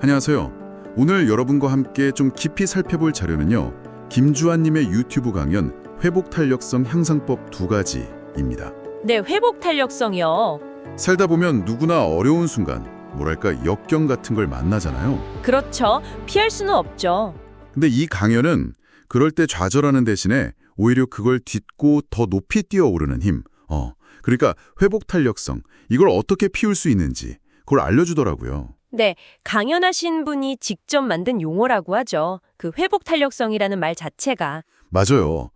안녕하세요. 오늘 여러분과 함께 좀 깊이 살펴볼 자료는요. 김주환님의 유튜브 강연 회복 탄력성 향상법 2가지입니다. 네, 회복 탄력성이요. 살다 보면 누구나 어려운 순간, 뭐랄까 역경 같은 걸 만나잖아요. 그렇죠. 피할 수는 없죠. 근데 이 강연은 그럴 때 좌절하는 대신에 오히려 그걸 딛고 더 높이 뛰어오르는 힘, 그러니까 회복 탄력성, 이걸 어떻게 피울 수 있는지 그걸 알려주더라고요. 네, 강연하신 분이 직접 만든 용어라고 하죠. 그 회복 탄력성이라는 말 자체가. 맞아요.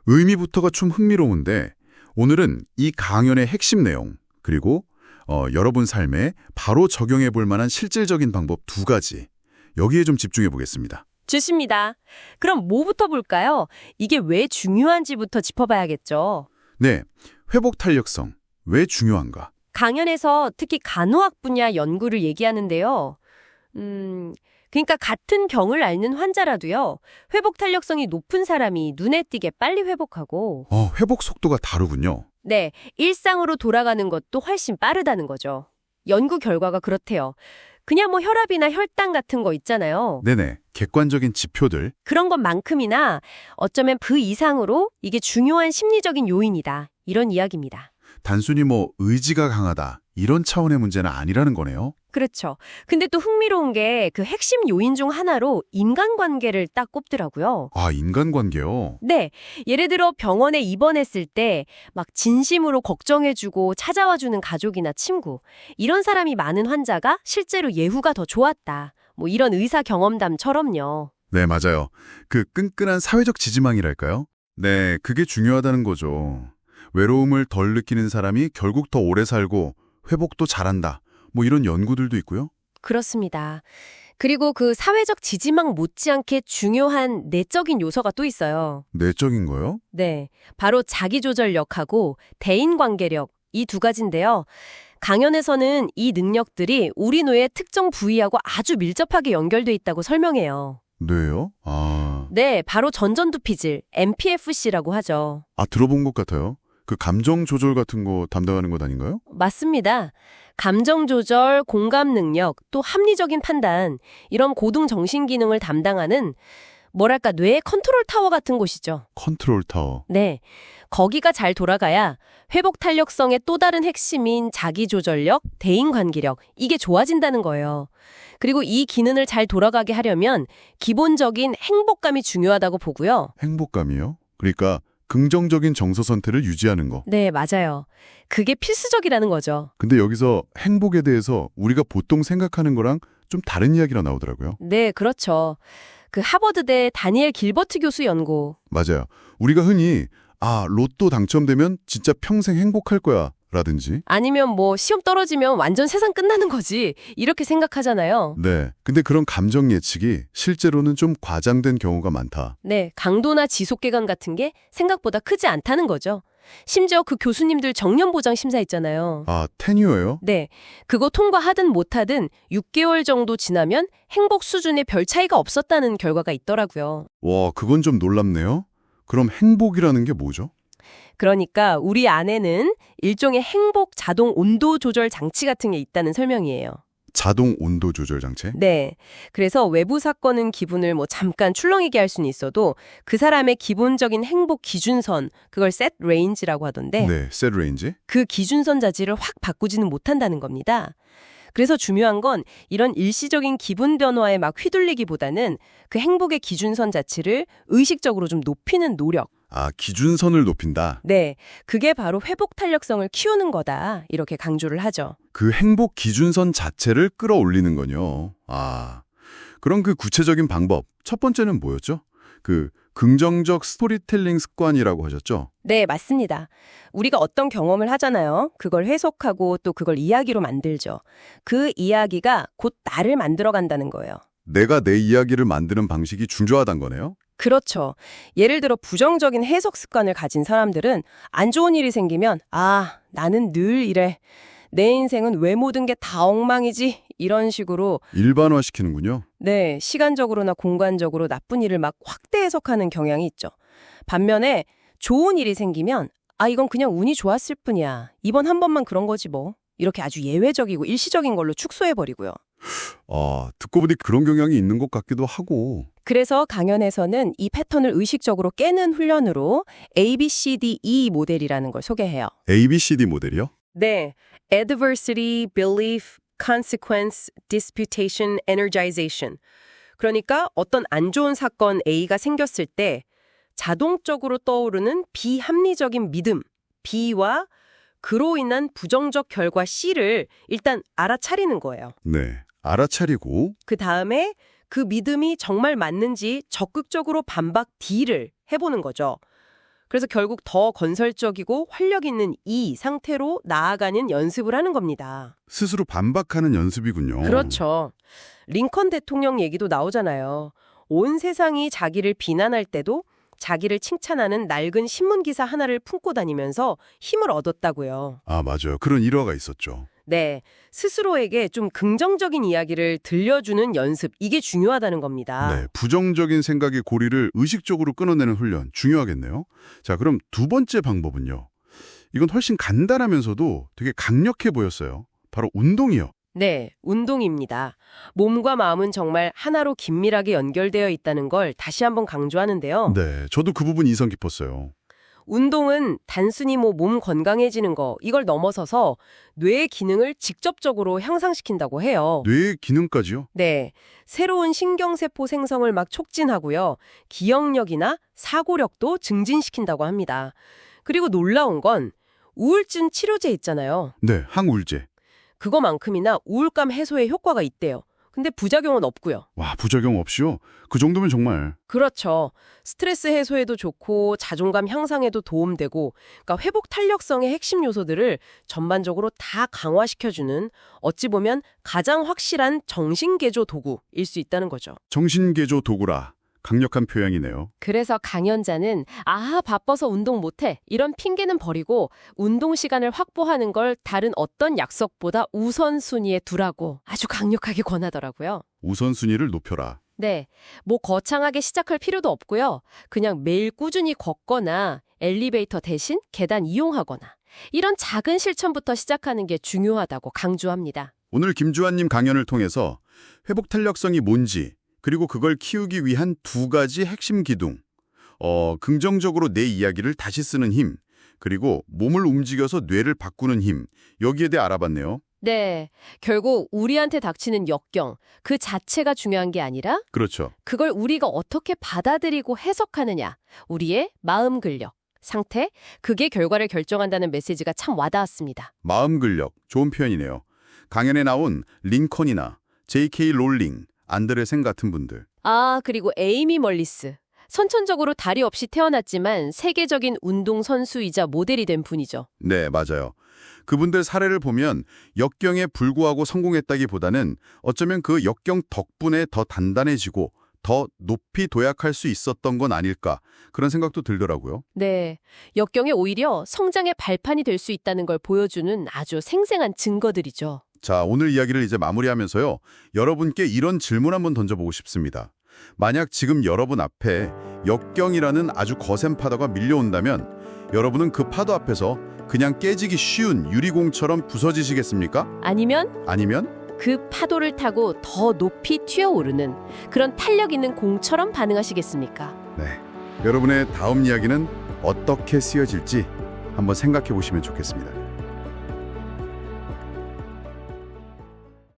의미부터가 좀 흥미로운데 오늘은 이 강연의 핵심 내용 그리고 여러분 삶에 바로 적용해 볼 만한 실질적인 방법 2가지 여기에 좀 집중해 보겠습니다. 좋습니다. 그럼 뭐부터 볼까요? 이게 왜 중요한지부터 짚어봐야겠죠. 네, 회복 탄력성 왜 중요한가? 강연에서 특히 간호학 분야 연구를 얘기하는데요. 그러니까 같은 병을 앓는 환자라도요. 회복 탄력성이 높은 사람이 눈에 띄게 빨리 회복하고 회복 속도가 다르군요. 네, 일상으로 돌아가는 것도 훨씬 빠르다는 거죠. 연구 결과가 그렇대요. 그냥 뭐 혈압이나 혈당 같은 거 있잖아요. 네네, 객관적인 지표들. 그런 것만큼이나 어쩌면 그 이상으로 이게 중요한 심리적인 요인이다. 이런 이야기입니다. 단순히 뭐 의지가 강하다 이런 차원의 문제는 아니라는 거네요. 그렇죠. 근데 또 흥미로운 게 그 핵심 요인 중 하나로 인간관계를 딱 꼽더라고요. 아, 인간관계요? 네. 예를 들어 병원에 입원했을 때 막 진심으로 걱정해주고 찾아와주는 가족이나 친구. 이런 사람이 많은 환자가 실제로 예후가 더 좋았다. 뭐 이런 의사 경험담처럼요. 네, 맞아요. 그 끈끈한 사회적 지지망이랄까요? 네, 그게 중요하다는 거죠. 외로움을 덜 느끼는 사람이 결국 더 오래 살고 회복도 잘한다. 뭐 이런 연구들도 있고요. 그렇습니다. 그리고 그 사회적 지지망 못지않게 중요한 내적인 요소가 또 있어요. 내적인 거요? 네, 바로 자기조절력하고 대인관계력 이 2가지인데요. 강연에서는 이 능력들이 우리 뇌의 특정 부위하고 아주 밀접하게 연결돼 있다고 설명해요. 뇌요? 아, 네, 바로 전전두피질, MPFC라고 하죠. 들어본 것 같아요. 그 감정 조절 같은 거 담당하는 것 아닌가요? 맞습니다. 감정 조절, 공감 능력, 또 합리적인 판단, 이런 고등 정신 기능을 담당하는 뭐랄까 뇌의 컨트롤 타워 같은 곳이죠. 컨트롤 타워. 네, 거기가 잘 돌아가야 회복 탄력성의 또 다른 핵심인 자기 조절력, 대인관계력, 이게 좋아진다는 거예요. 그리고 이 기능을 잘 돌아가게 하려면 기본적인 행복감이 중요하다고 보고요. 행복감이요? 그러니까 긍정적인 정서 상태를 유지하는 거. 네, 맞아요. 그게 필수적이라는 거죠. 근데 여기서 행복에 대해서 우리가 보통 생각하는 거랑 좀 다른 이야기가 나오더라고요. 네, 그렇죠. 그 하버드대 다니엘 길버트 교수 연구. 맞아요. 우리가 흔히 로또 당첨되면 진짜 평생 행복할 거야 라든지. 아니면 뭐 시험 떨어지면 완전 세상 끝나는 거지. 이렇게 생각하잖아요. 네. 근데 그런 감정 예측이 실제로는 좀 과장된 경우가 많다. 네, 강도나 지속기간 같은 게 생각보다 크지 않다는 거죠. 심지어 그 교수님들 정년보장 심사 있잖아요. 테뉴어요? 네, 그거 통과하든 못하든 6개월 정도 지나면 행복 수준에 별 차이가 없었다는 결과가 있더라고요. 와, 그건 좀 놀랍네요. 그럼 행복이라는 게 뭐죠? 그러니까 우리 안에는 일종의 행복 자동 온도 조절 장치 같은 게 있다는 설명이에요. 자동 온도 조절 장치? 네. 그래서 외부 사건은 기분을 뭐 잠깐 출렁이게 할 수는 있어도 그 사람의 기본적인 행복 기준선, 그걸 셋 레인지라고 하던데 네, 셋 레인지. 그 기준선 자체를 확 바꾸지는 못한다는 겁니다. 그래서 중요한 건 이런 일시적인 기분 변화에 막 휘둘리기보다는 그 행복의 기준선 자체를 의식적으로 좀 높이는 노력. 기준선을 높인다. 네, 그게 바로 회복 탄력성을 키우는 거다. 이렇게 강조를 하죠. 그 행복 기준선 자체를 끌어올리는 거요. 그럼 그 구체적인 방법, 첫 번째는 뭐였죠? 그 긍정적 스토리텔링 습관이라고 하셨죠? 네, 맞습니다. 우리가 어떤 경험을 하잖아요. 그걸 해석하고 또 그걸 이야기로 만들죠. 그 이야기가 곧 나를 만들어간다는 거예요. 내가 내 이야기를 만드는 방식이 중요하단 거네요? 그렇죠. 예를 들어 부정적인 해석 습관을 가진 사람들은 안 좋은 일이 생기면 나는 늘 이래. 내 인생은 왜 모든 게 다 엉망이지? 이런 식으로 일반화시키는군요. 네, 시간적으로나 공간적으로 나쁜 일을 막 확대 해석하는 경향이 있죠. 반면에 좋은 일이 생기면 이건 그냥 운이 좋았을 뿐이야. 이번 한 번만 그런 거지 뭐. 이렇게 아주 예외적이고 일시적인 걸로 축소해버리고요. 듣고 보니 그런 경향이 있는 것 같기도 하고. 그래서 강연에서는 이 패턴을 의식적으로 깨는 훈련으로 ABCDE 모델이라는 걸 소개해요. ABCD 모델이요? 네. Adversity, Belief, Consequence, Disputation, Energization. 그러니까 어떤 안 좋은 사건 A가 생겼을 때 자동적으로 떠오르는 비합리적인 믿음, B와 그로 인한 부정적 결과 C를 일단 알아차리는 거예요. 네. 알아차리고. 그 다음에 그 믿음이 정말 맞는지 적극적으로 반박 D를 해보는 거죠. 그래서 결국 더 건설적이고 활력 있는 이 상태로 나아가는 연습을 하는 겁니다. 스스로 반박하는 연습이군요. 그렇죠. 링컨 대통령 얘기도 나오잖아요. 온 세상이 자기를 비난할 때도 자기를 칭찬하는 낡은 신문기사 하나를 품고 다니면서 힘을 얻었다고요. 아, 맞아요. 그런 일화가 있었죠. 네, 스스로에게 좀 긍정적인 이야기를 들려주는 연습, 이게 중요하다는 겁니다. 네, 부정적인 생각의 고리를 의식적으로 끊어내는 훈련, 중요하겠네요. 자, 그럼 두 번째 방법은요. 이건 훨씬 간단하면서도 되게 강력해 보였어요. 바로 운동이요. 네, 운동입니다. 몸과 마음은 정말 하나로 긴밀하게 연결되어 있다는 걸 다시 한번 강조하는데요. 네, 저도 그 부분 인상 깊었어요. 운동은 단순히 몸 건강해지는 거, 이걸 넘어서서 뇌의 기능을 직접적으로 향상시킨다고 해요. 뇌의 기능까지요? 네, 새로운 신경세포 생성을 막 촉진하고요. 기억력이나 사고력도 증진시킨다고 합니다. 그리고 놀라운 건 우울증 치료제 있잖아요. 네, 항우울제. 그거만큼이나 우울감 해소에 효과가 있대요. 근데 부작용은 없고요. 와, 부작용 없이요? 그 정도면 정말. 그렇죠. 스트레스 해소에도 좋고 자존감 향상에도 도움되고, 그러니까 회복 탄력성의 핵심 요소들을 전반적으로 다 강화시켜주는 어찌 보면 가장 확실한 정신개조 도구일 수 있다는 거죠. 정신개조 도구라. 강력한 표현이네요. 그래서 강연자는 바빠서 운동 못해 이런 핑계는 버리고 운동 시간을 확보하는 걸 다른 어떤 약속보다 우선순위에 두라고 아주 강력하게 권하더라고요. 우선순위를 높여라. 네, 거창하게 시작할 필요도 없고요. 그냥 매일 꾸준히 걷거나 엘리베이터 대신 계단 이용하거나 이런 작은 실천부터 시작하는 게 중요하다고 강조합니다. 오늘 김주환님 강연을 통해서 회복 탄력성이 뭔지 그리고 그걸 키우기 위한 두 가지 핵심 기둥, 긍정적으로 내 이야기를 다시 쓰는 힘, 그리고 몸을 움직여서 뇌를 바꾸는 힘, 여기에 대해 알아봤네요. 네, 결국 우리한테 닥치는 역경, 그 자체가 중요한 게 아니라 그렇죠. 그걸 우리가 어떻게 받아들이고 해석하느냐, 우리의 마음 근력, 상태, 그게 결과를 결정한다는 메시지가 참 와닿았습니다. 마음 근력, 좋은 표현이네요. 강연에 나온 링컨이나 J.K. 롤링, 안드레센 같은 분들. 그리고 에이미 멀리스. 선천적으로 다리 없이 태어났지만 세계적인 운동선수이자 모델이 된 분이죠. 네, 맞아요. 그분들 사례를 보면 역경에 불구하고 성공했다기보다는 어쩌면 그 역경 덕분에 더 단단해지고 더 높이 도약할 수 있었던 건 아닐까 그런 생각도 들더라고요. 네, 역경이 오히려 성장의 발판이 될 수 있다는 걸 보여주는 아주 생생한 증거들이죠. 자, 오늘 이야기를 이제 마무리하면서요. 여러분께 이런 질문 한번 던져보고 싶습니다. 만약 지금 여러분 앞에 역경이라는 아주 거센 파도가 밀려온다면 여러분은 그 파도 앞에서 그냥 깨지기 쉬운 유리공처럼 부서지시겠습니까? 아니면 그 파도를 타고 더 높이 튀어오르는 그런 탄력 있는 공처럼 반응하시겠습니까? 네, 여러분의 다음 이야기는 어떻게 쓰여질지 한번 생각해 보시면 좋겠습니다.